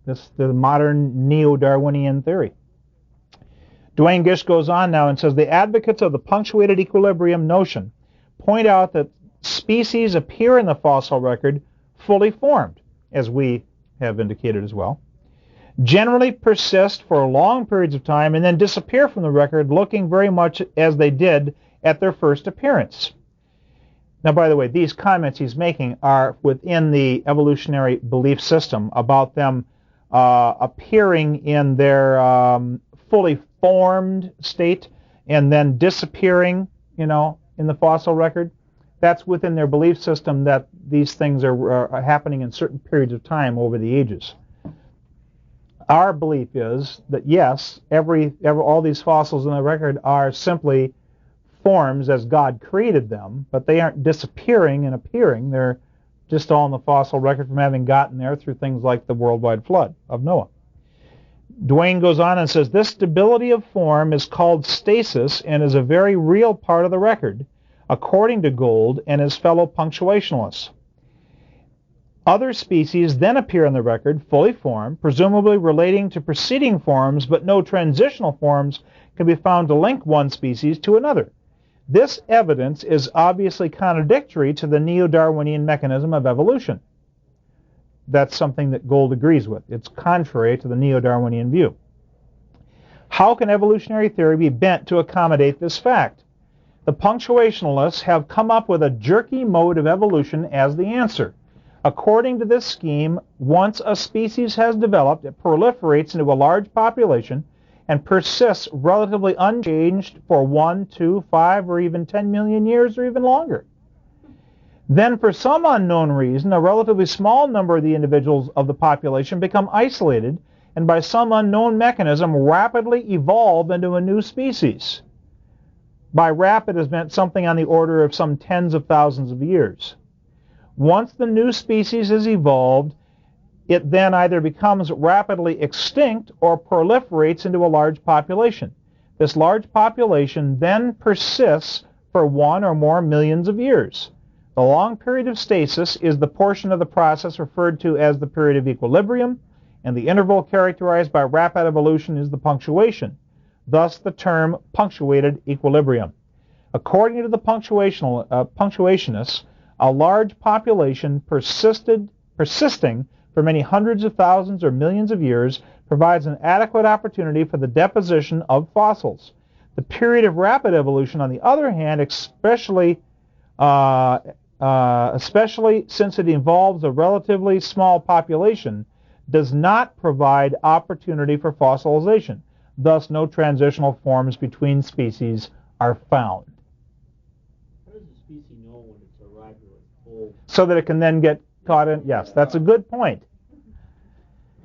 the modern neo-Darwinian theory. Duane Gish goes on now and says, the advocates of the punctuated equilibrium notion point out that species appear in the fossil record fully formed, as we have indicated as well, generally persist for long periods of time and then disappear from the record looking very much as they did at their first appearance. Now, by the way, these comments he's making are within the evolutionary belief system about them appearing in their fully formed state and then disappearing, in the fossil record. That's within their belief system that these things are happening in certain periods of time over the ages. Our belief is that yes, all these fossils in the record are simply forms as God created them, but they aren't disappearing and appearing. They're just all in the fossil record from having gotten there through things like the worldwide flood of Noah. Duane goes on and says, this stability of form is called stasis and is a very real part of the record, according to Gould and his fellow punctuationalists. Other species then appear in the record fully formed, presumably relating to preceding forms, but no transitional forms can be found to link one species to another. This evidence is obviously contradictory to the neo-Darwinian mechanism of evolution. That's something that Gould agrees with. It's contrary to the neo-Darwinian view. How can evolutionary theory be bent to accommodate this fact? The punctuationalists have come up with a jerky mode of evolution as the answer. According to this scheme, once a species has developed, it proliferates into a large population and persists relatively unchanged for 1, 2, 5, or even 10 million years or even longer. Then, for some unknown reason, a relatively small number of the individuals of the population become isolated and by some unknown mechanism rapidly evolve into a new species. By rapid is meant something on the order of some tens of thousands of years. Once the new species is evolved, it then either becomes rapidly extinct or proliferates into a large population. This large population then persists for 1 or more millions of years. The long period of stasis is the portion of the process referred to as the period of equilibrium, and the interval characterized by rapid evolution is the punctuation. Thus the term punctuated equilibrium. According to the punctuationists, a large population persisting for many hundreds of thousands or millions of years provides an adequate opportunity for the deposition of fossils. The period of rapid evolution, on the other hand, especially since it involves a relatively small population, does not provide opportunity for fossilization. Thus, no transitional forms between species are found. How does the species know when it's arrived at its full? So that it can then get caught in. Yes, that's a good point.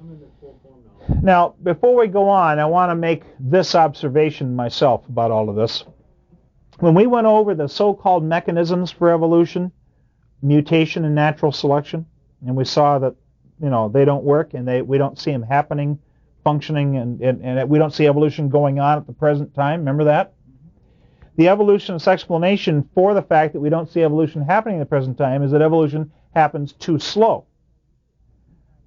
I'm in the full form now. Now, before we go on, I want to make this observation myself about all of this. When we went over the so-called mechanisms for evolution, mutation and natural selection, and we saw that they don't work and we don't see them happening, functioning, and we don't see evolution going on at the present time. Remember that? The evolutionist explanation for the fact that we don't see evolution happening at the present time is that evolution happens too slow.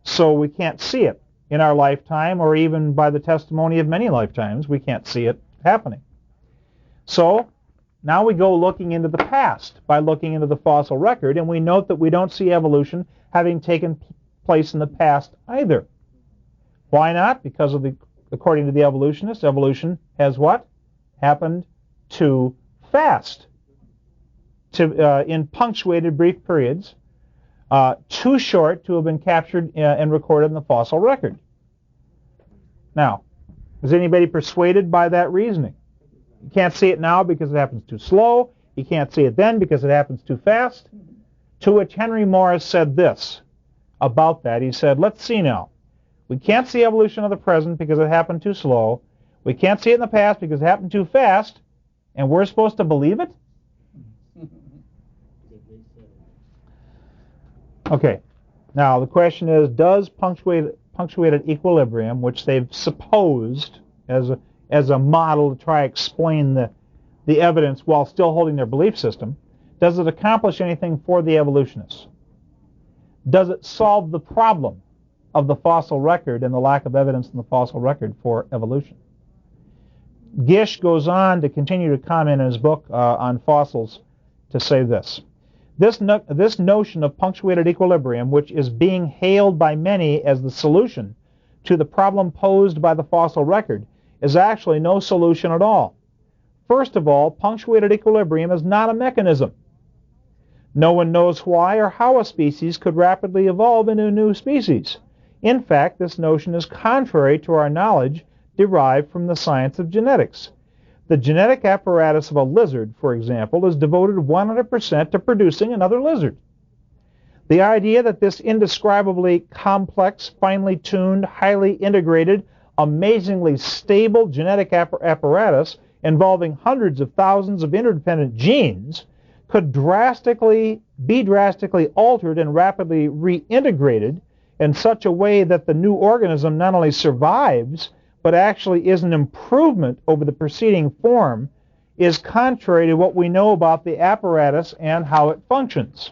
So we can't see it in our lifetime, or even by the testimony of many lifetimes, we can't see it happening. So now we go looking into the past by looking into the fossil record, and we note that we don't see evolution having taken place in the past either. Why not? Because according to the evolutionists, evolution has what? Happened too fast, in punctuated brief periods, too short to have been captured and recorded in the fossil record. Now, is anybody persuaded by that reasoning? You can't see it now because it happens too slow. You can't see it then because it happens too fast. To which Henry Morris said this about that. He said, let's see now. We can't see evolution of the present because it happened too slow. We can't see it in the past because it happened too fast. And we're supposed to believe it? Okay. Now, the question is, does punctuated equilibrium, which they've supposed as a model to try to explain the evidence while still holding their belief system, does it accomplish anything for the evolutionists? Does it solve the problem of the fossil record and the lack of evidence in the fossil record for evolution. Gish goes on to continue to comment in his book on fossils to say this. This notion of punctuated equilibrium, which is being hailed by many as the solution to the problem posed by the fossil record, is actually no solution at all. First of all, punctuated equilibrium is not a mechanism. No one knows why or how a species could rapidly evolve into a new species. In fact, this notion is contrary to our knowledge derived from the science of genetics. The genetic apparatus of a lizard, for example, is devoted 100% to producing another lizard. The idea that this indescribably complex, finely tuned, highly integrated, amazingly stable genetic apparatus involving hundreds of thousands of interdependent genes could be drastically altered and rapidly reintegrated in such a way that the new organism not only survives, but actually is an improvement over the preceding form, is contrary to what we know about the apparatus and how it functions.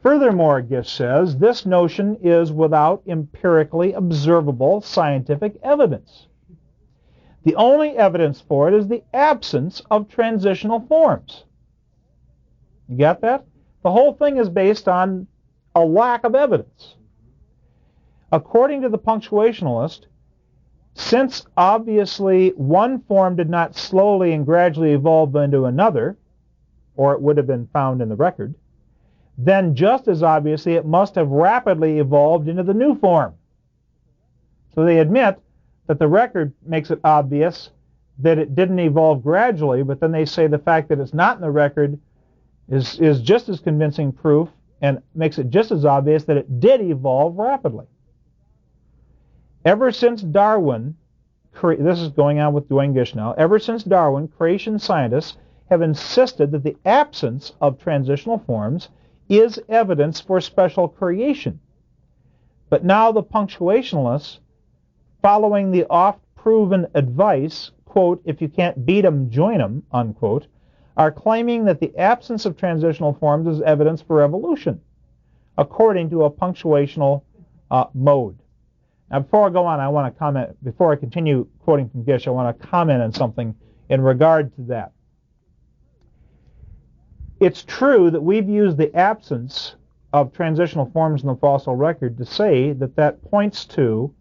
Furthermore, Gish says, this notion is without empirically observable scientific evidence. The only evidence for it is the absence of transitional forms. You got that? The whole thing is based on a lack of evidence. According to the punctuationalist, since obviously one form did not slowly and gradually evolve into another, or it would have been found in the record, then just as obviously it must have rapidly evolved into the new form. So they admit that the record makes it obvious that it didn't evolve gradually, but then they say the fact that it's not in the record is just as convincing proof and makes it just as obvious that it did evolve rapidly. Ever since Darwin, this is going on with Duane Gish now, ever since Darwin, creation scientists have insisted that the absence of transitional forms is evidence for special creation. But now the punctuationalists, following the oft-proven advice, quote, if you can't beat 'em, join 'em, unquote, are claiming that the absence of transitional forms is evidence for evolution, according to a punctuational mode. Now, before I go on, I want to comment, before I continue quoting from Gish, I want to comment on something in regard to that. It's true that we've used the absence of transitional forms in the fossil record to say that that points to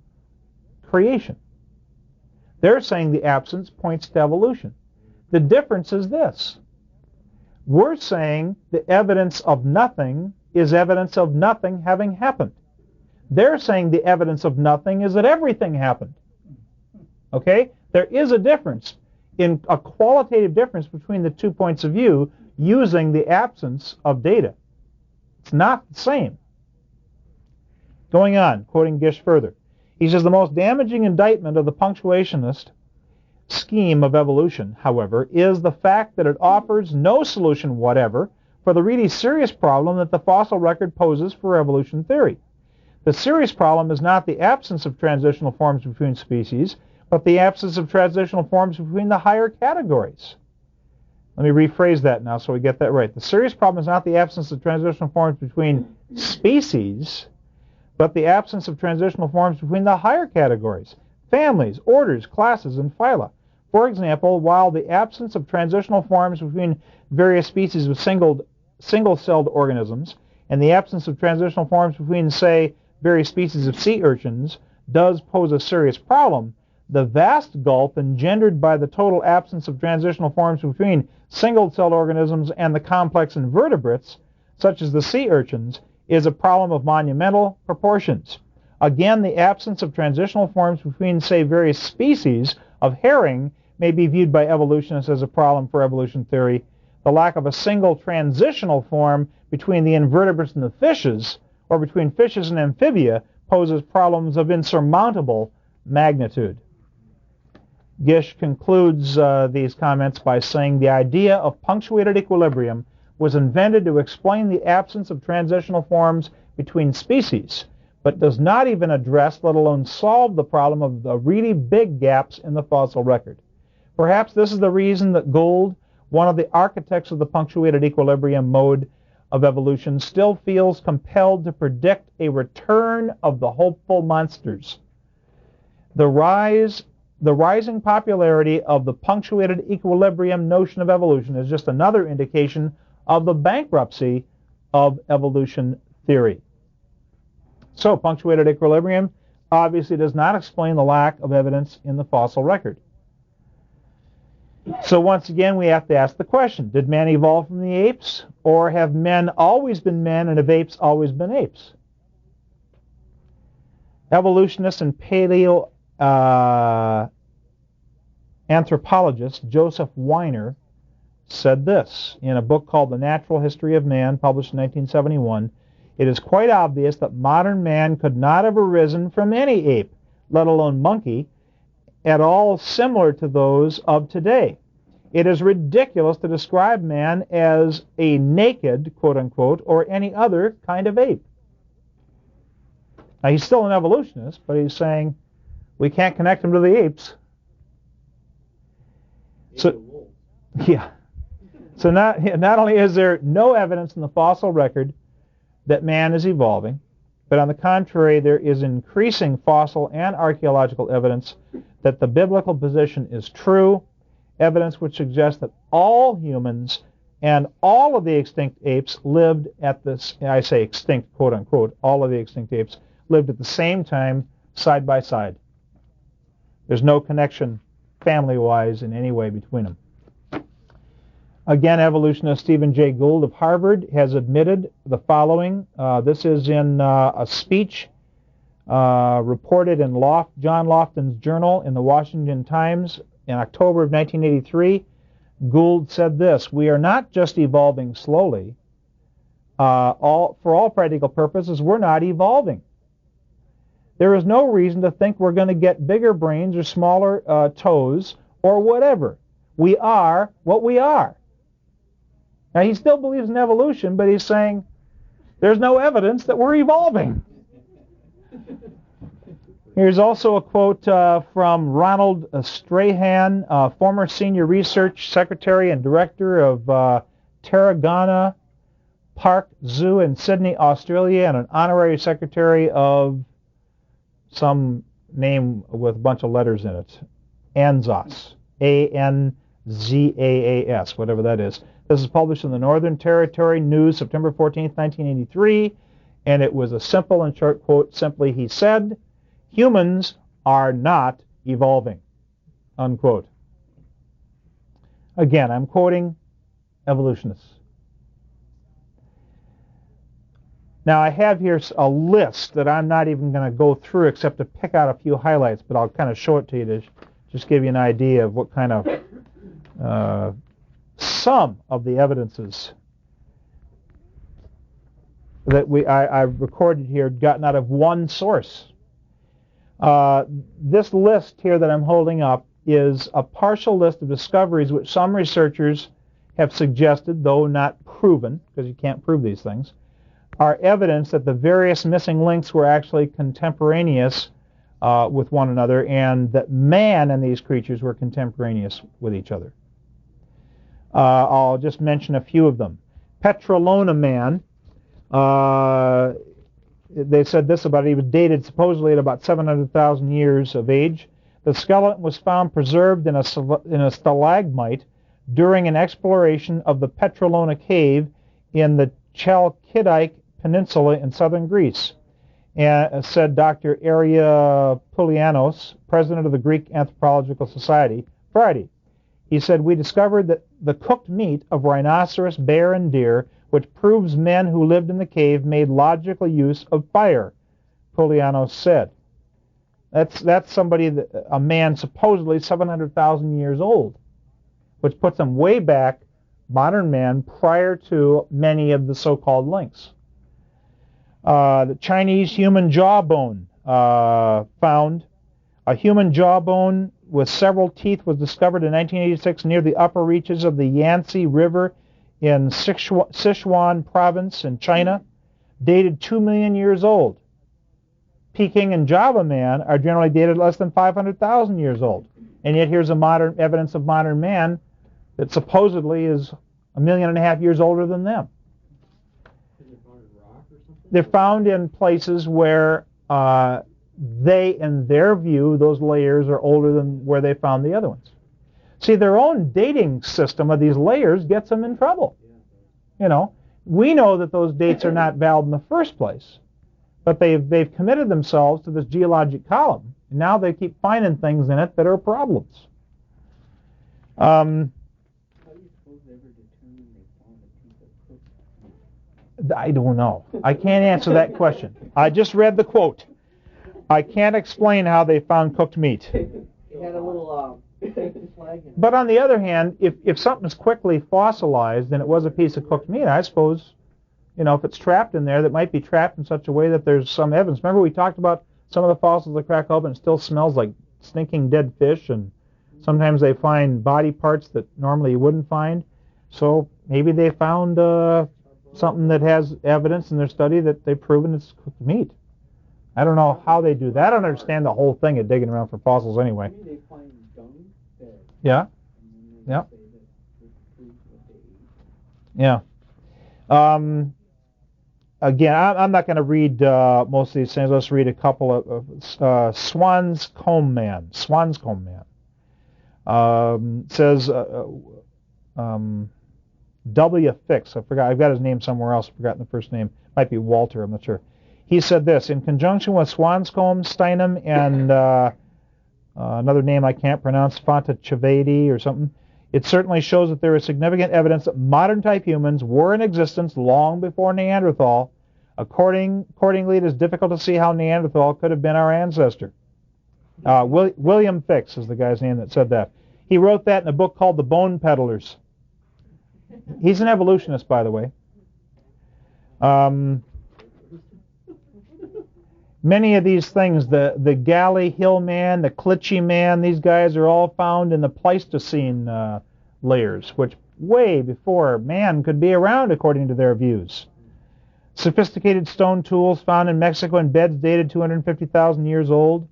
creation. They're saying the absence points to evolution. The difference is this. We're saying the evidence of nothing is evidence of nothing having happened. They're saying the evidence of nothing is that everything happened. Okay? There is a difference, in a qualitative difference between the 2 points of view using the absence of data. It's not the same. Going on, quoting Gish further. He says, the most damaging indictment of the punctuationist scheme of evolution, however, is the fact that it offers no solution whatever for the really serious problem that the fossil record poses for evolution theory. The serious problem is not the absence of transitional forms between species, but the absence of transitional forms between the higher categories. Let me rephrase that now so we get that right. The serious problem is not the absence of transitional forms between species, but the absence of transitional forms between the higher categories, families, orders, classes, and phyla. For example, while the absence of transitional forms between various species of single-celled organisms and the absence of transitional forms between, say, various species of sea urchins does pose a serious problem, the vast gulf engendered by the total absence of transitional forms between single-celled organisms and the complex invertebrates, such as the sea urchins, is a problem of monumental proportions. Again, the absence of transitional forms between, say, various species of herring may be viewed by evolutionists as a problem for evolution theory. The lack of a single transitional form between the invertebrates and the fishes, or between fishes and amphibia, poses problems of insurmountable magnitude. Gish concludes these comments by saying the idea of punctuated equilibrium was invented to explain the absence of transitional forms between species, but does not even address, let alone solve, the problem of the really big gaps in the fossil record. Perhaps this is the reason that Gould, one of the architects of the punctuated equilibrium mode, of evolution still feels compelled to predict a return of the hopeful monsters. The rising popularity of the punctuated equilibrium notion of evolution is just another indication of the bankruptcy of evolution theory. So, punctuated equilibrium obviously does not explain the lack of evidence in the fossil record. So once again, we have to ask the question, did man evolve from the apes, or have men always been men and have apes always been apes? Evolutionist and paleoanthropologist Joseph Weiner said this in a book called The Natural History of Man, published in 1971. It is quite obvious that modern man could not have arisen from any ape, let alone monkey, at all similar to those of today. It is ridiculous to describe man as a naked, quote-unquote, or any other kind of ape. Now, he's still an evolutionist, but he's saying we can't connect him to the apes. So, yeah. So not only is there no evidence in the fossil record that man is evolving, but on the contrary, there is increasing fossil and archaeological evidence that the biblical position is true, evidence which suggests that all humans and all of the extinct apes lived at this, I say extinct, quote unquote, all of the extinct apes lived at the same time, side by side. There's no connection family-wise in any way between them. Again, evolutionist Stephen Jay Gould of Harvard has admitted the following. This is in a speech reported in John Lofton's journal in the Washington Times in October of 1983. Gould said this: "We are not just evolving slowly. For all practical purposes, we're not evolving. There is no reason to think we're going to get bigger brains or smaller toes or whatever. We are what we are." Now, he still believes in evolution, but he's saying there's no evidence that we're evolving. Here's also a quote from Ronald Strahan, former senior research secretary and director of Tarragona Park Zoo in Sydney, Australia, and an honorary secretary of some name with a bunch of letters in it. ANZAS. ANZAAS, whatever that is. This is published in the Northern Territory News, September 14th, 1983, and it was a simple and short quote. Simply, he said, "Humans are not evolving," unquote. Again, I'm quoting evolutionists. Now, I have here a list that I'm not even going to go through except to pick out a few highlights, but I'll kind of show it to you to just give you an idea of what kind of some of the evidences that I recorded here gotten out of one source. This list here that I'm holding up is a partial list of discoveries which some researchers have suggested, though not proven, because you can't prove these things, are evidence that the various missing links were actually contemporaneous with one another, and that man and these creatures were contemporaneous with each other. I'll just mention a few of them. Petrolona man, they said this about it. He was dated supposedly at about 700,000 years of age. The skeleton was found preserved in a stalagmite during an exploration of the Petrolona cave in the Chalkidike Peninsula in southern Greece. And said Dr. Poulianos, president of the Greek Anthropological Society, Friday. He said, "We discovered that the cooked meat of rhinoceros, bear, and deer, which proves men who lived in the cave made logical use of fire," Poulianos said. That's somebody, a man supposedly 700,000 years old, which puts him way back, modern man, prior to many of the so-called links. The Chinese human jawbone found. A human jawbone with several teeth was discovered in 1986 near the upper reaches of the Yangtze River in Sichuan province in China, dated 2 million years old. Peking and Java man are generally dated less than 500,000 years old. And yet here's evidence of modern man that supposedly is 1.5 million years older than them. They're found in places where they, in their view, those layers are older than where they found the other ones. See, their own dating system of these layers gets them in trouble. You know, we know that those dates are not valid in the first place, but they've committed themselves to this geologic column. Now they keep finding things in it that are problems. How do you suppose they ever determined they found a piece of cooked meat? I don't know. I can't answer that question. I just read the quote. I can't explain how they found cooked meat. It had a little flag in it. But on the other hand, if something's quickly fossilized and it was a piece of cooked meat, I suppose, you know, if it's trapped in there, that might be trapped in such a way that there's some evidence. Remember we talked about some of the fossils that crack open and it still smells like stinking dead fish, and sometimes they find body parts that normally you wouldn't find. So maybe they found something that has evidence in their study that they've proven it's cooked meat. I don't know how they do that. I don't understand the whole thing of digging around for fossils anyway. Maybe they find dung there. Yeah. And then they Yeah. say that this proves what they ate. Yeah. Again, I'm not going to read most of these things. Let's read a couple of Swan's Comb Man. Swan's Comb Man says W. Fix. I forgot. I've got his name somewhere else. I've forgotten the first name. Might be Walter. I'm not sure. He said this in conjunction with Swanscombe, Steinem, and another name I can't pronounce, Fontachevade or something. It certainly shows that there is significant evidence that modern-type humans were in existence long before Neanderthal. Accordingly, it is difficult to see how Neanderthal could have been our ancestor. William Fix is the guy's name that said that. He wrote that in a book called The Bone Peddlers. He's an evolutionist, by the way. Many of these things, the Galley Hill Man, the Klitschy Man, these guys are all found in the Pleistocene layers, which way before man could be around according to their views. Sophisticated stone tools found in Mexico in beds dated 250,000 years old.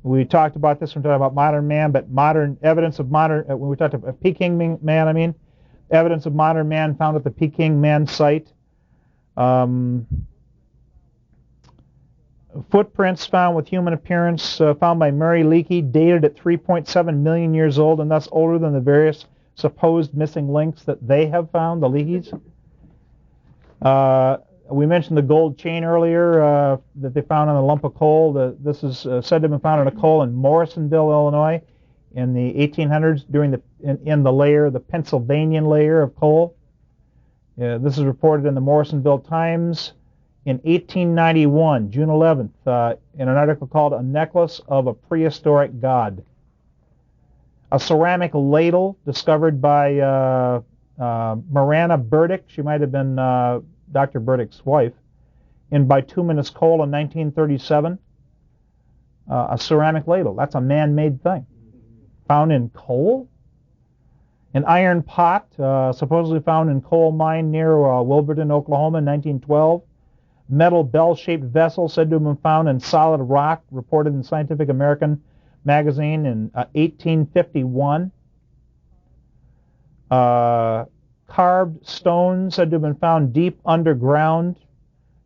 We talked about this when we talked about modern man, but modern evidence of modern, when we talked about Peking man, evidence of modern man found at the Peking man site. Footprints found with human appearance found by Murray Leakey, dated at 3.7 million years old and thus older than the various supposed missing links that they have found, the Leakeys. We mentioned the gold chain earlier that they found on a lump of coal. This is said to have been found on a coal in Morrisonville, Illinois in the 1800s in the layer, the Pennsylvanian layer of coal. This is reported in the Morrisonville Times in 1891, June 11th, in an article called A Necklace of a Prehistoric God. A ceramic ladle discovered by Marana Burdick. She might have been Dr. Burdick's wife, in bituminous coal in 1937. A ceramic ladle. That's a man-made thing. Found in coal. An iron pot, supposedly found in coal mine near Wilburton, Oklahoma in 1912. Metal bell-shaped vessel said to have been found in solid rock, reported in Scientific American magazine in 1851. Carved stone said to have been found deep underground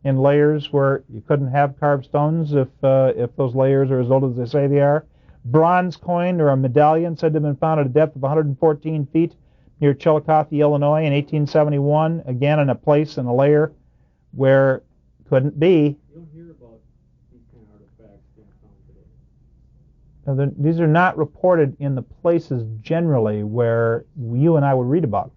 in layers where you couldn't have carved stones if those layers are as old as they say they are. Bronze coin or a medallion said to have been found at a depth of 114 feet near Chillicothe, Illinois in 1871, again in a place in a layer where couldn't be. You don't hear about these kind of artifacts being found today. These are not reported in the places generally where you and I would read about them.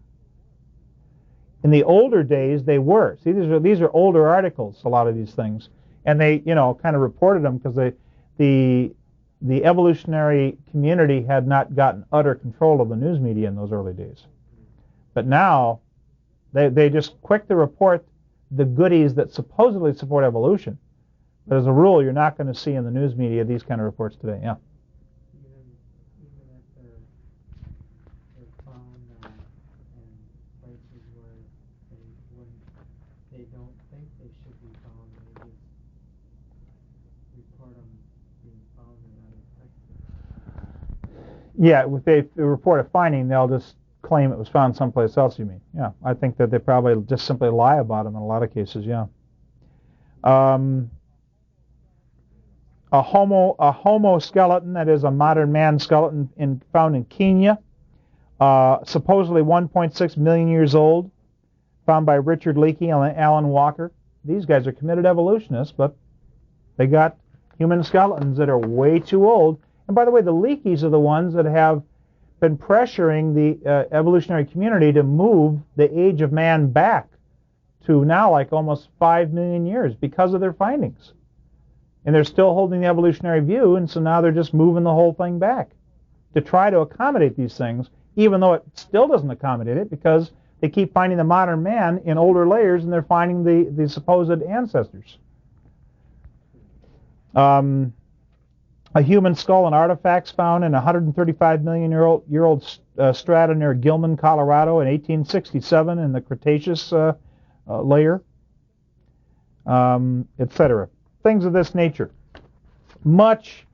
In the older days, they were. See, these are older articles, a lot of these things, and they, kind of reported them because the evolutionary community had not gotten utter control of the news media in those early days. But now, they just quick to report the goodies that supposedly support evolution. But as a rule, you're not going to see in the news media these kind of reports today. Yeah. Even if they're found in places where they don't think they should be found, they just report them being found in other places. Yeah, if they report a finding, they'll just claim it was found someplace else, you mean? Yeah, I think that they probably just simply lie about them in a lot of cases, yeah. A homo skeleton, that is a modern man skeleton, found in Kenya, supposedly 1.6 million years old, found by Richard Leakey and Alan Walker. These guys are committed evolutionists, but they got human skeletons that are way too old. And by the way, the Leakeys are the ones that have been pressuring the evolutionary community to move the age of man back to now like almost 5 million years because of their findings. And they're still holding the evolutionary view, and so now they're just moving the whole thing back to try to accommodate these things, even though it still doesn't accommodate it because they keep finding the modern man in older layers and they're finding the supposed ancestors. A human skull and artifacts found in a 135 million year old strata near Gilman, Colorado in 1867 in the Cretaceous layer, etc. Things of this nature. Much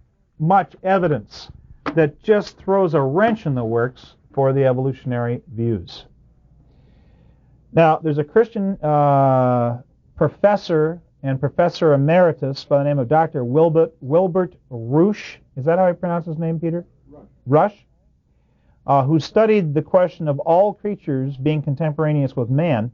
evidence that just throws a wrench in the works for the evolutionary views. Now, there's a Christian professor and professor emeritus by the name of Dr. Wilbert Rush. Is that how I pronounce his name, Peter? Rush. Who studied the question of all creatures being contemporaneous with man.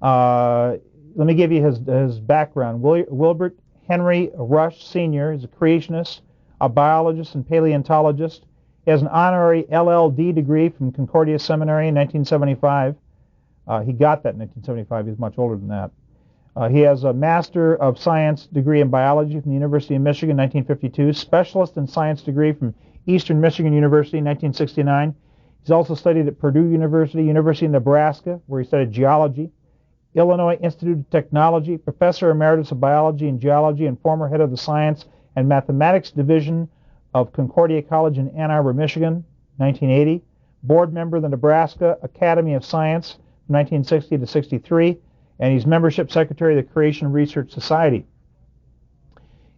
Let me give you his background. Wilbert Henry Rush Sr. is a creationist, a biologist, and paleontologist. He has an honorary LLD degree from Concordia Seminary in 1975. He got that in 1975. He's much older than that. He has a Master of Science degree in biology from the University of Michigan, 1952. Specialist in Science degree from Eastern Michigan University, 1969. He's also studied at Purdue University, University of Nebraska, where he studied geology. Illinois Institute of Technology, Professor Emeritus of Biology and Geology, and former head of the Science and Mathematics Division of Concordia College in Ann Arbor, Michigan, 1980. Board member of the Nebraska Academy of Science from 1960 to 63. And he's membership secretary of the Creation Research Society.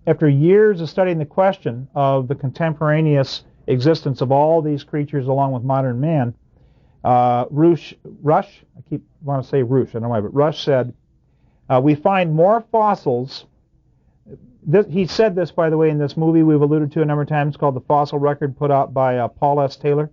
After years of studying the question of the contemporaneous existence of all these creatures along with modern man, Rush, I keep want to say Rush, I don't know why, but Rush said, we find more fossils. He said this, by the way, in this movie we've alluded to a number of times called The Fossil Record, put out by Paul S. Taylor.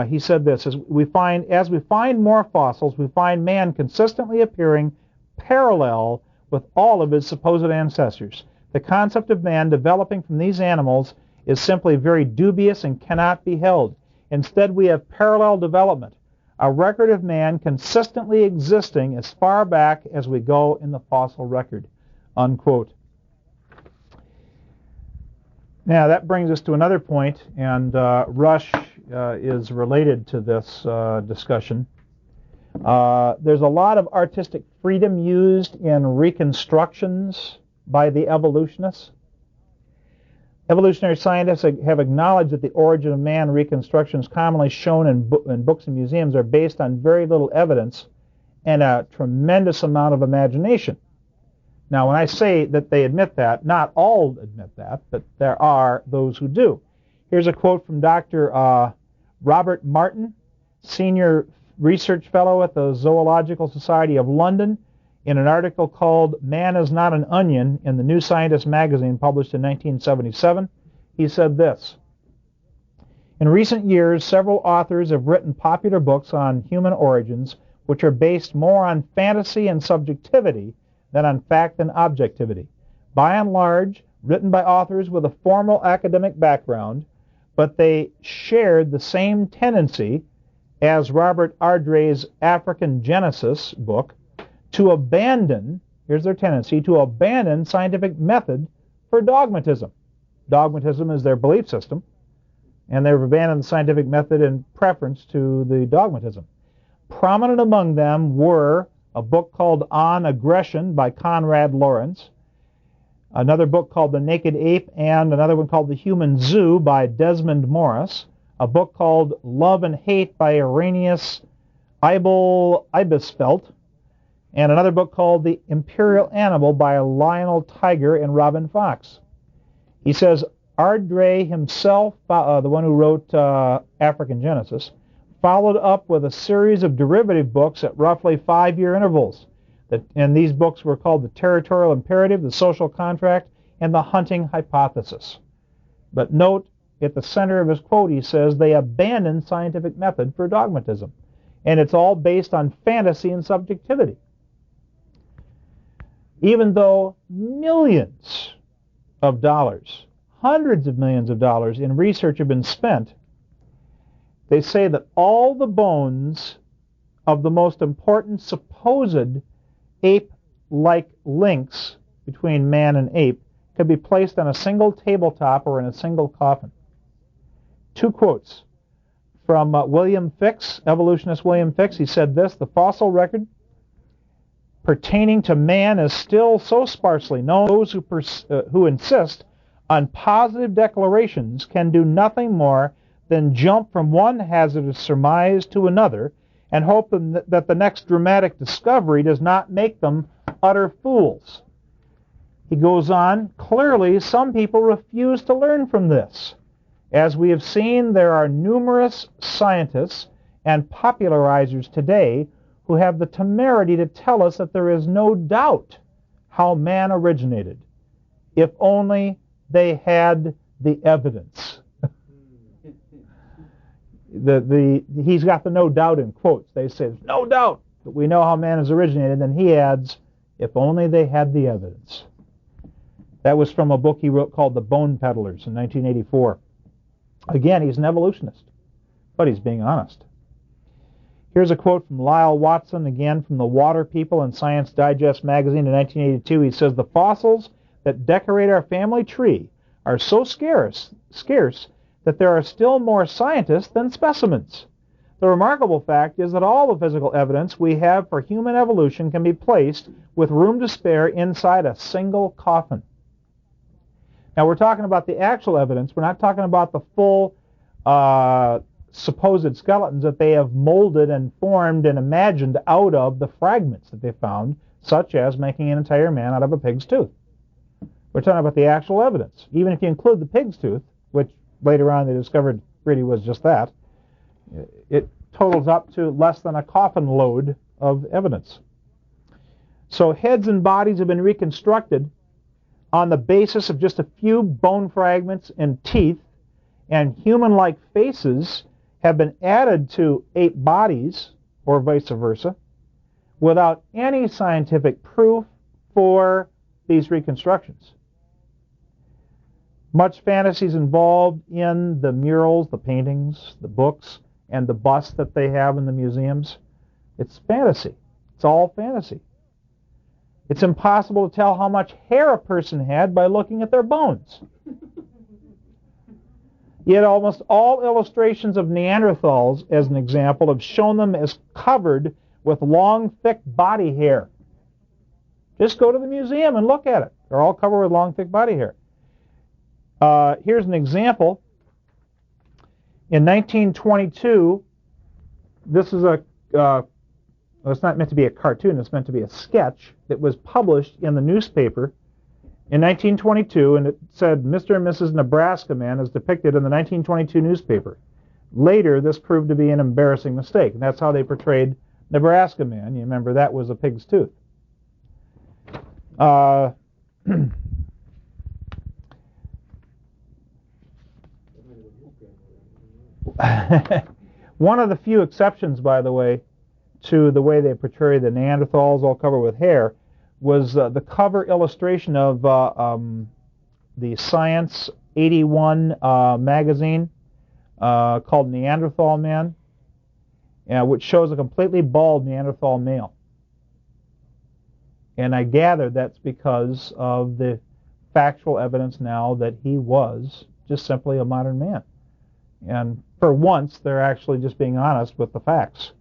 He said this, as we find more fossils, we find man consistently appearing parallel with all of his supposed ancestors. The concept of man developing from these animals is simply very dubious and cannot be held. Instead, we have parallel development, a record of man consistently existing as far back as we go in the fossil record, unquote. Now, that brings us to another point, and Rush is related to this discussion. There's a lot of artistic freedom used in reconstructions by the evolutionists. Evolutionary scientists have acknowledged that the origin of man reconstructions commonly shown in books and museums are based on very little evidence and a tremendous amount of imagination. Now, when I say that they admit that, not all admit that, but there are those who do. Here's a quote from Dr. Robert Martin, Senior Research Fellow at the Zoological Society of London, in an article called Man is Not an Onion in the New Scientist magazine published in 1977. He said this: in recent years, several authors have written popular books on human origins which are based more on fantasy and subjectivity than on fact and objectivity. By and large, written by authors with a formal academic background, but they shared the same tendency as Robert Ardrey's African Genesis book to abandon, here's their tendency, to abandon scientific method for dogmatism. Dogmatism is their belief system, and they've abandoned the scientific method in preference to the dogmatism. Prominent among them were a book called On Aggression by Conrad Lorenz, another book called The Naked Ape, and another one called The Human Zoo by Desmond Morris, a book called Love and Hate by Irenaeus Ibisfeld, and another book called The Imperial Animal by Lionel Tiger and Robin Fox. He says Ardrey himself, the one who wrote African Genesis, followed up with a series of derivative books at roughly 5-year intervals. And these books were called The Territorial Imperative, The Social Contract, and The Hunting Hypothesis. But note, at the center of his quote, he says, they abandoned scientific method for dogmatism. And it's all based on fantasy and subjectivity. Even though millions of dollars, hundreds of millions of dollars in research have been spent, they say that all the bones of the most important supposed ape-like links between man and ape could be placed on a single tabletop or in a single coffin. 2 quotes from William Fix, evolutionist William Fix. He said this: the fossil record pertaining to man is still so sparsely known. Those who insist on positive declarations can do nothing more than jump from one hazardous surmise to another and hope that the next dramatic discovery does not make them utter fools. He goes on, clearly some people refuse to learn from this. As we have seen, there are numerous scientists and popularizers today who have the temerity to tell us that there is no doubt how man originated, if only they had the evidence. He's got the no doubt in quotes. They say, there's no doubt that we know how man has originated. Then he adds, if only they had the evidence. That was from a book he wrote called The Bone Peddlers in 1984. Again, he's an evolutionist, but he's being honest. Here's a quote from Lyle Watson, again from the Water People in Science Digest magazine in 1982. He says, the fossils that decorate our family tree are so scarce that there are still more scientists than specimens. The remarkable fact is that all the physical evidence we have for human evolution can be placed with room to spare inside a single coffin. Now, we're talking about the actual evidence. We're not talking about the full supposed skeletons that they have molded and formed and imagined out of the fragments that they found, such as making an entire man out of a pig's tooth. We're talking about the actual evidence. Even if you include the pig's tooth, which later on they discovered really was just that, it totals up to less than a coffin load of evidence. So heads and bodies have been reconstructed on the basis of just a few bone fragments and teeth, and human-like faces have been added to ape bodies, or vice versa, without any scientific proof for these reconstructions. Much fantasy is involved in the murals, the paintings, the books, and the busts that they have in the museums. It's fantasy. It's all fantasy. It's impossible to tell how much hair a person had by looking at their bones. Yet almost all illustrations of Neanderthals, as an example, have shown them as covered with long, thick body hair. Just go to the museum and look at it. They're all covered with long, thick body hair. Here's an example. In 1922, this is it's not meant to be a cartoon, it's meant to be a sketch that was published in the newspaper in 1922, and it said, Mr. and Mrs. Nebraska Man is depicted in the 1922 newspaper. Later, this proved to be an embarrassing mistake, and that's how they portrayed Nebraska Man. You remember that was a pig's tooth. One of the few exceptions, by the way, to the way they portray the Neanderthals all covered with hair was the cover illustration of the Science 81 magazine called Neanderthal Man, which shows a completely bald Neanderthal male. And I gather that's because of the factual evidence now that he was just simply a modern man. And for once, they're actually just being honest with the facts.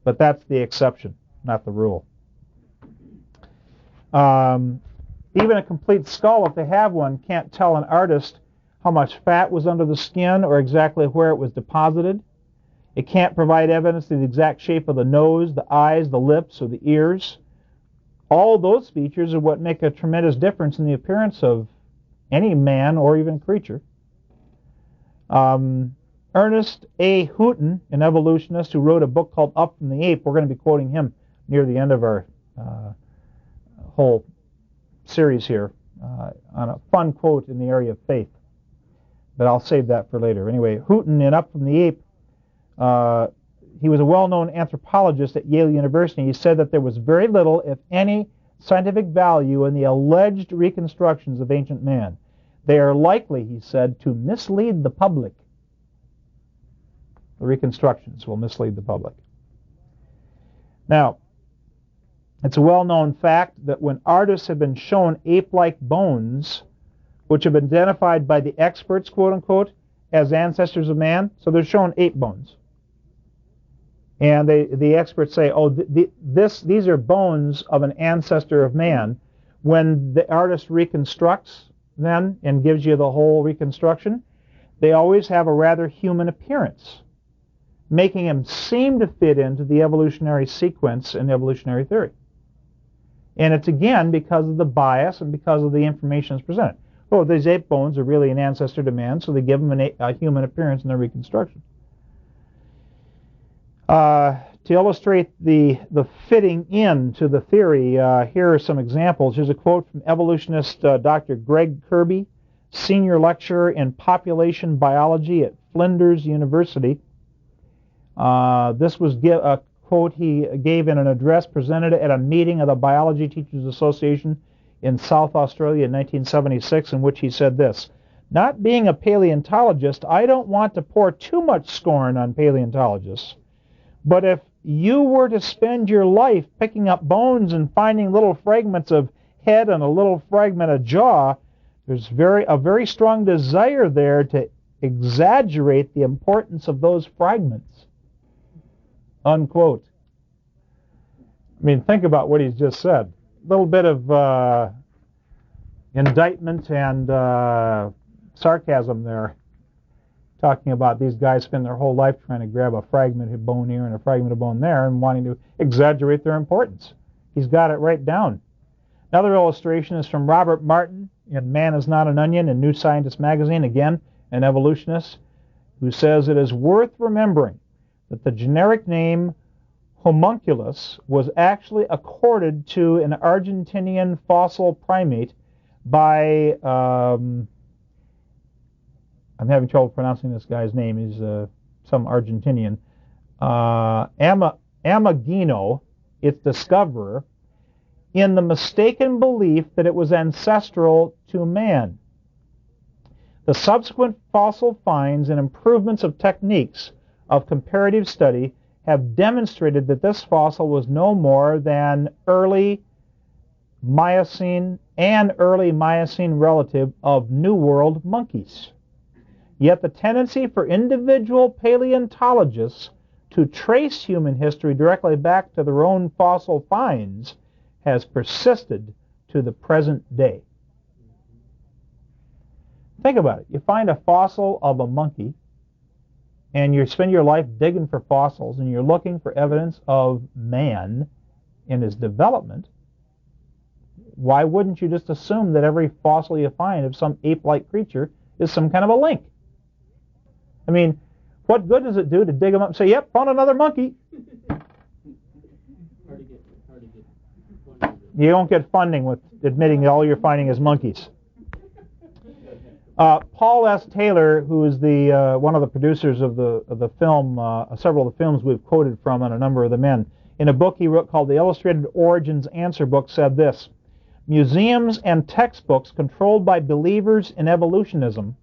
But that's the exception, not the rule. Even a complete skull, if they have one, can't tell an artist how much fat was under the skin or exactly where it was deposited. It can't provide evidence of the exact shape of the nose, the eyes, the lips, or the ears. All those features are what make a tremendous difference in the appearance of any man or even creature. Ernest A. Houghton, an evolutionist who wrote a book called Up from the Ape. We're going to be quoting him near the end of our whole series here on a fun quote in the area of faith. But I'll save that for later. Anyway, Houghton in Up from the Ape, he was a well-known anthropologist at Yale University. He said that there was very little, if any, scientific value in the alleged reconstructions of ancient man. They are likely, he said, to mislead the public. The reconstructions will mislead the public. Now, it's a well-known fact that when artists have been shown ape-like bones, which have been identified by the experts, quote-unquote, as ancestors of man, so they're shown ape bones. And the experts say, oh, these are bones of an ancestor of man. When the artist reconstructs them and gives you the whole reconstruction, they always have a rather human appearance, making them seem to fit into the evolutionary sequence in evolutionary theory. And it's again because of the bias and because of the information that's presented. Oh, these ape bones are really an ancestor to man, so they give them a human appearance in their reconstruction. To illustrate the fitting in to the theory, here are some examples. Here's a quote from evolutionist Dr. Greg Kirby, senior lecturer in population biology at Flinders University. This was a quote he gave in an address presented at a meeting of the Biology Teachers Association in South Australia in 1976, in which he said this: "Not being a paleontologist, I don't want to pour too much scorn on paleontologists. But if you were to spend your life picking up bones and finding little fragments of head and a little fragment of jaw, there's a very strong desire there to exaggerate the importance of those fragments." Unquote. I mean, think about what he's just said. A little bit of indictment and sarcasm there, talking about these guys spend their whole life trying to grab a fragment of bone here and a fragment of bone there and wanting to exaggerate their importance. He's got it right down. Another illustration is from Robert Martin in Man is Not an Onion in New Scientist magazine, again an evolutionist, who says it is worth remembering that the generic name homunculus was actually accorded to an Argentinian fossil primate by I'm having trouble pronouncing this guy's name. He's some Argentinian. Ameghino, its discoverer, in the mistaken belief that it was ancestral to man. The subsequent fossil finds and improvements of techniques of comparative study have demonstrated that this fossil was no more than early Miocene and early Miocene relative of New World monkeys. Yet the tendency for individual paleontologists to trace human history directly back to their own fossil finds has persisted to the present day. Think about it. You find a fossil of a monkey, and you spend your life digging for fossils, and you're looking for evidence of man in his development. Why wouldn't you just assume that every fossil you find of some ape-like creature is some kind of a link? I mean, what good does it do to dig them up and say, yep, found another monkey? You don't get funding with admitting that all you're finding is monkeys. Paul S. Taylor, who is the one of the producers of the film, several of the films we've quoted from on a number of the men, in a book he wrote called The Illustrated Origins Answer Book, said this: "Museums and textbooks controlled by believers in evolutionism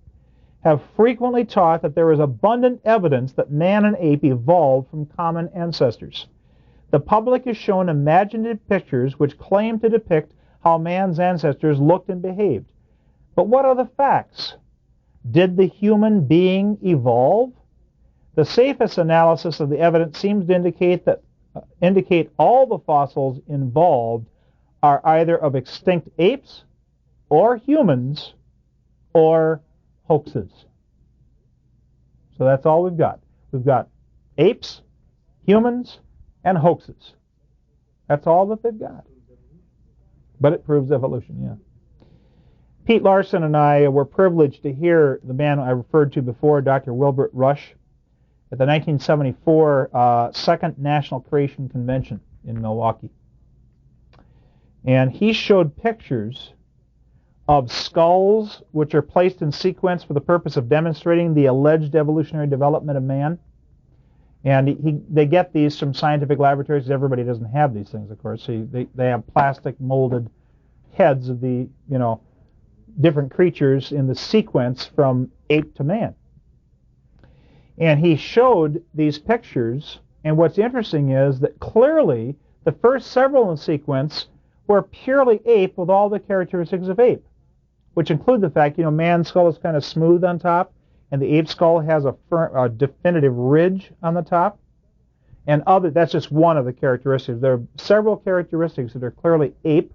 have frequently taught that there is abundant evidence that man and ape evolved from common ancestors. The public is shown imaginative pictures which claim to depict how man's ancestors looked and behaved. But what are the facts? Did the human being evolve? The safest analysis of the evidence seems to indicate all the fossils involved are either of extinct apes or humans or hoaxes." So that's all we've got. We've got apes, humans, and hoaxes. That's all that they've got. But it proves evolution, yeah. Pete Larson and I were privileged to hear the man I referred to before, Dr. Wilbert Rush, at the 1974 Second National Creation Convention in Milwaukee. And he showed pictures of skulls which are placed in sequence for the purpose of demonstrating the alleged evolutionary development of man. And they get these from scientific laboratories. Everybody doesn't have these things, of course. So they have plastic molded heads of the, different creatures in the sequence from ape to man. And he showed these pictures, and what's interesting is that clearly the first several in the sequence were purely ape with all the characteristics of ape, which include the fact, man's skull is kind of smooth on top, and the ape skull has a definitive ridge on the top. And that's just one of the characteristics. There are several characteristics that are clearly ape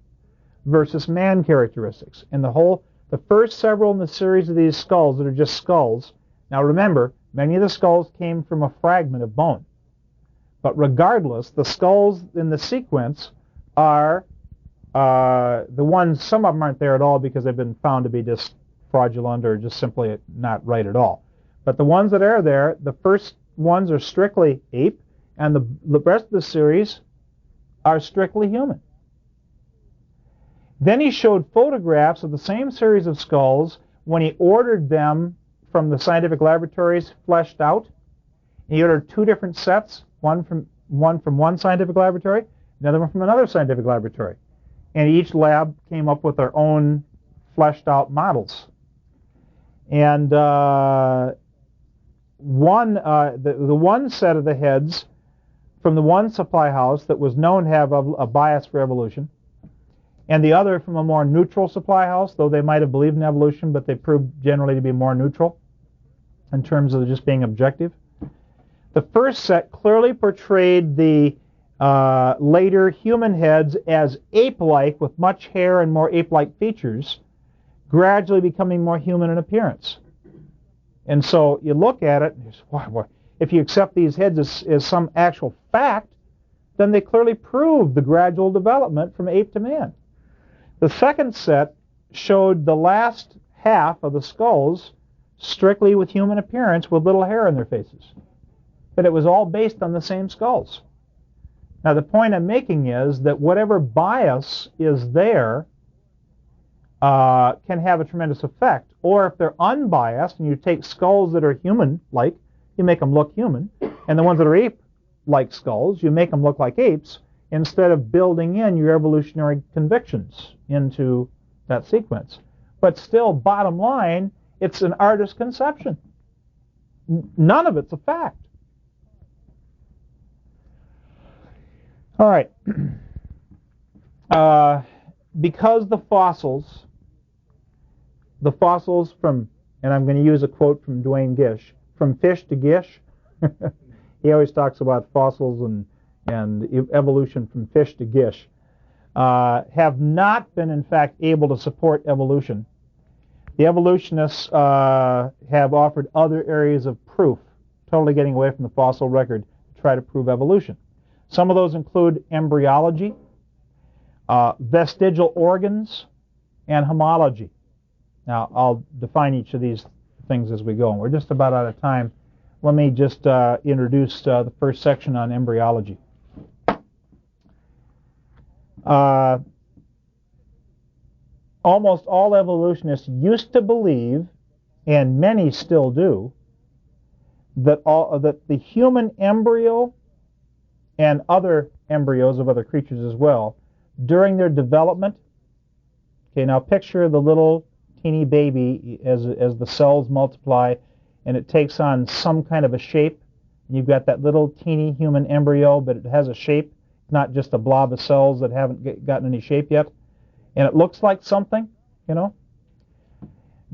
versus man characteristics. And the first several in the series of these skulls that are just skulls. Now remember, many of the skulls came from a fragment of bone. But regardless, the skulls in the sequence are the ones, some of them aren't there at all because they've been found to be just fraudulent or just simply not right at all. But the ones that are there, the first ones are strictly ape, and the rest of the series are strictly human. Then he showed photographs of the same series of skulls when he ordered them from the scientific laboratories fleshed out. He ordered two different sets, one from one scientific laboratory, another one from another scientific laboratory. And each lab came up with their own fleshed out models. And the one set of the heads from the one supply house that was known to have a bias for evolution, and the other from a more neutral supply house, though they might have believed in evolution, but they proved generally to be more neutral in terms of just being objective. The first set clearly portrayed the later human heads as ape-like with much hair and more ape-like features, gradually becoming more human in appearance. And so you look at it, and you say, wow, if you accept these heads as some actual fact, then they clearly prove the gradual development from ape to man. The second set showed the last half of the skulls strictly with human appearance with little hair in their faces. But it was all based on the same skulls. Now the point I'm making is that whatever bias is there can have a tremendous effect. Or if they're unbiased and you take skulls that are human-like, you make them look human, and the ones that are ape-like skulls, you make them look like apes, instead of building in your evolutionary convictions into that sequence. But still, bottom line, it's an artist's conception. None of it's a fact. All right. Because the fossils from, and I'm going to use a quote from Duane Gish, from fish to gish. He always talks about fossils and evolution from fish to gish, have not been, in fact, able to support evolution. The evolutionists have offered other areas of proof, totally getting away from the fossil record, to try to prove evolution. Some of those include embryology, vestigial organs, and homology. Now, I'll define each of these things as we go, and we're just about out of time. Let me just introduce the first section on embryology. Almost all evolutionists used to believe, and many still do, that the human embryo and other embryos of other creatures as well, during their development, okay, now picture the little teeny baby as the cells multiply and it takes on some kind of a shape. You've got that little teeny human embryo, but it has a shape, not just a blob of cells that haven't gotten any shape yet. And it looks like something,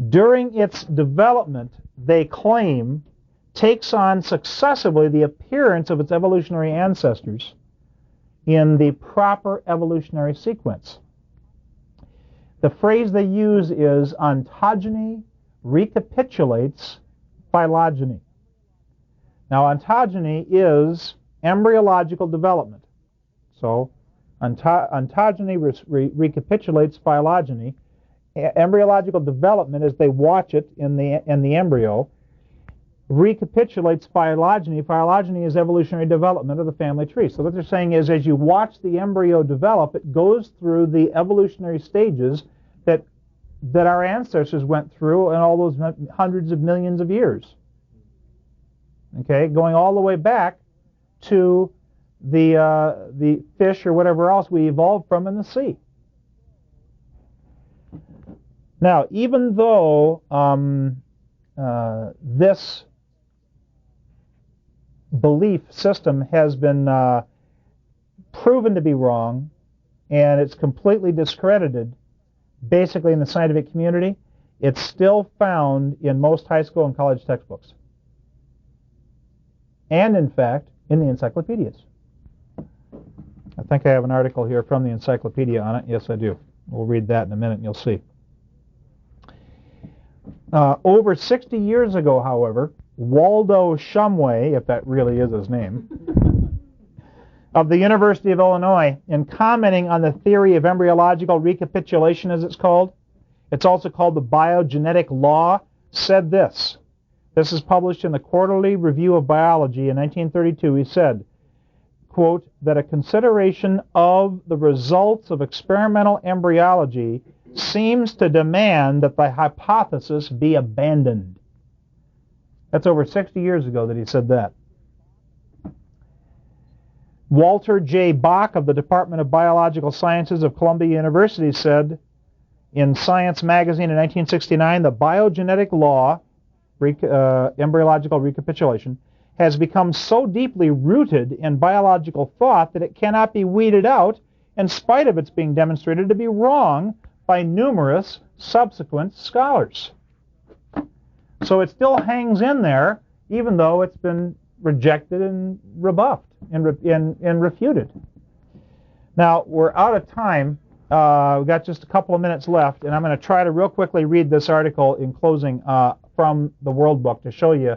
During its development, they claim, takes on successively the appearance of its evolutionary ancestors in the proper evolutionary sequence. The phrase they use is ontogeny recapitulates phylogeny. Now, ontogeny is embryological development. So, ontogeny recapitulates phylogeny, embryological development, as they watch it in the embryo, recapitulates phylogeny. Phylogeny is evolutionary development of the family tree. So what they're saying is, as you watch the embryo develop, it goes through the evolutionary stages that our ancestors went through in all those hundreds of millions of years. Okay, going all the way back to the fish or whatever else we evolved from in the sea. Now, even though this belief system has been proven to be wrong, and it's completely discredited, basically in the scientific community, it's still found in most high school and college textbooks. And, in fact, in the encyclopedias. I think I have an article here from the encyclopedia on it. Yes, I do. We'll read that in a minute and you'll see. Over 60 years ago, however, Waldo Shumway, if that really is his name, of the University of Illinois, in commenting on the theory of embryological recapitulation, as it's called, it's also called the biogenetic law, said this. This is published in the Quarterly Review of Biology in 1932. He said, quote, that a consideration of the results of experimental embryology seems to demand that the hypothesis be abandoned. That's over 60 years ago that he said that. Walter J. Bach of the Department of Biological Sciences of Columbia University said in Science magazine in 1969, the biogenetic law, embryological recapitulation, has become so deeply rooted in biological thought that it cannot be weeded out in spite of its being demonstrated to be wrong by numerous subsequent scholars. So it still hangs in there, even though it's been rejected and rebuffed and refuted. Now, we're out of time. We've got just a couple of minutes left, and I'm going to try to real quickly read this article in closing from the World Book to show you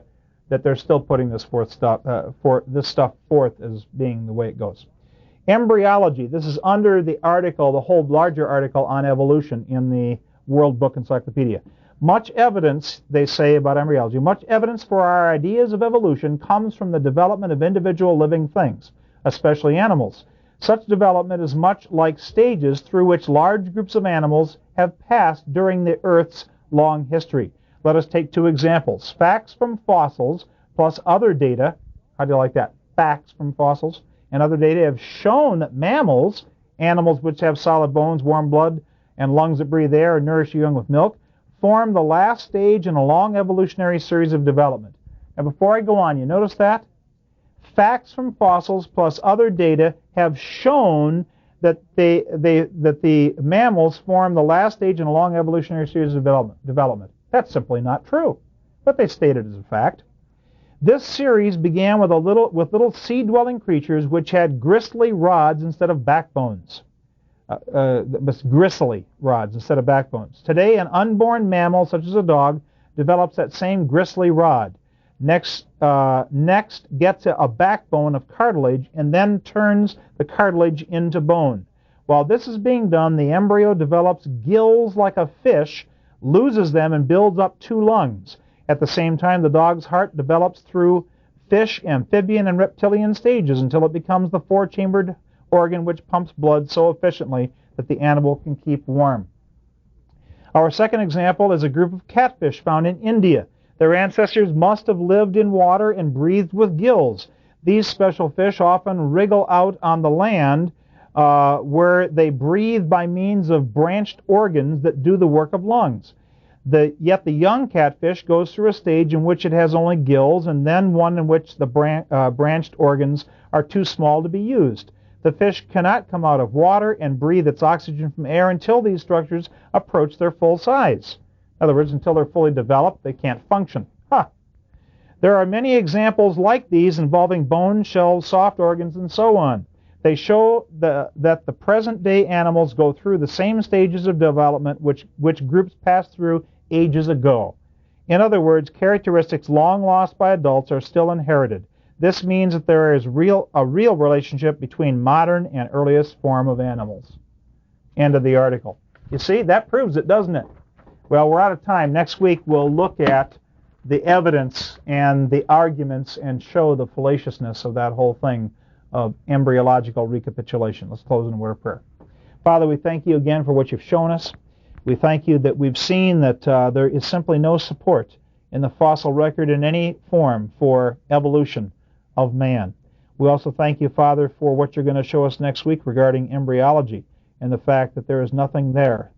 that they're still putting this stuff forth as being the way it goes. Embryology. This is under the article, the whole larger article on evolution in the World Book Encyclopedia. Much evidence, they say about embryology, much evidence for our ideas of evolution comes from the development of individual living things, especially animals. Such development is much like stages through which large groups of animals have passed during the Earth's long history. Let us take two examples. Facts from fossils plus other data, how do you like that? Facts from fossils and other data have shown that mammals, animals which have solid bones, warm blood, and lungs that breathe air and nourish young with milk, form the last stage in a long evolutionary series of development. Now before I go on, you notice that? Facts from fossils plus other data have shown that the mammals form the last stage in a long evolutionary series of development. That's simply not true, but they state it as a fact. This series began with little sea-dwelling creatures which had gristly rods instead of backbones. Gristly rods instead of backbones. Today, an unborn mammal, such as a dog, develops that same gristly rod. Next gets a backbone of cartilage and then turns the cartilage into bone. While this is being done, the embryo develops gills like a fish, loses them, and builds up 2 lungs. At the same time, the dog's heart develops through fish, amphibian, and reptilian stages until it becomes the 4-chambered organ which pumps blood so efficiently that the animal can keep warm. Our second example is a group of catfish found in India. Their ancestors must have lived in water and breathed with gills. These special fish often wriggle out on the land where they breathe by means of branched organs that do the work of lungs. Yet the young catfish goes through a stage in which it has only gills, and then one in which the branched organs are too small to be used. The fish cannot come out of water and breathe its oxygen from air until these structures approach their full size. In other words, until they're fully developed, they can't function. There are many examples like these involving bones, shells, soft organs, and so on. They show that the present-day animals go through the same stages of development which groups passed through ages ago. In other words, characteristics long lost by adults are still inherited. This means that there is a real relationship between modern and earliest form of animals. End of the article. You see, that proves it, doesn't it? Well, we're out of time. Next week we'll look at the evidence and the arguments and show the fallaciousness of that whole thing of embryological recapitulation. Let's close in a word of prayer. Father, we thank you again for what you've shown us. We thank you that we've seen that there is simply no support in the fossil record in any form for evolution of man. We also thank you, Father, for what you're going to show us next week regarding embryology and the fact that there is nothing there